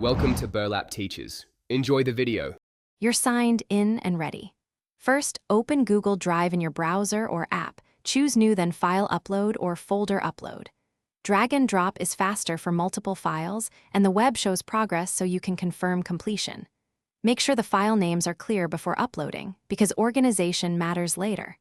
Welcome to Burlap Teachers. Enjoy the video. You're signed in and ready. First, open Google Drive in your browser or app. Choose New, then File Upload or Folder Upload. Drag and drop is faster for multiple files, and the web shows progress so you can confirm completion. Make sure the file names are clear before uploading, because organization matters later.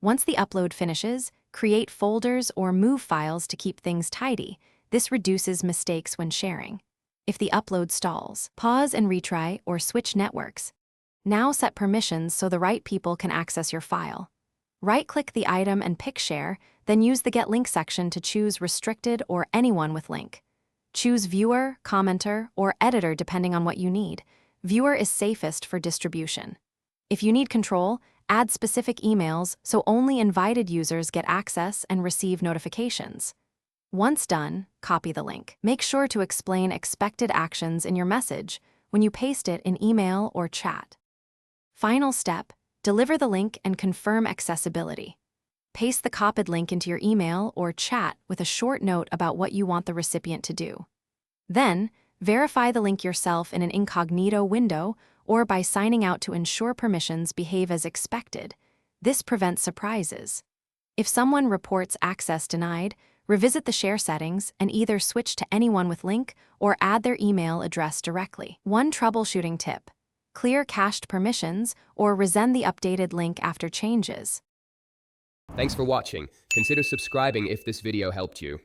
Once the upload finishes, create folders or move files to keep things tidy. This reduces mistakes when sharing. If the upload stalls, pause and retry or switch networks. Now set permissions so the right people can access your file. Right-click the item and pick Share, then use the Get Link section to choose Restricted or Anyone with Link. Choose Viewer, Commenter, or Editor depending on what you need. Viewer is safest for distribution. If you need control, add specific emails so only invited users get access and receive notifications. Once done, copy the link. Make sure to explain expected actions in your message when you paste it in email or chat. Final step, deliver the link and confirm accessibility. Paste the copied link into your email or chat with a short note about what you want the recipient to do. Then, verify the link yourself in an incognito window or by signing out to ensure permissions behave as expected. This prevents surprises. If someone reports access denied, revisit the share settings and either switch to Anyone with Link or add their email address directly. One troubleshooting tip: clear cached permissions or resend the updated link after changes. Thanks for watching. Consider subscribing if this video helped you.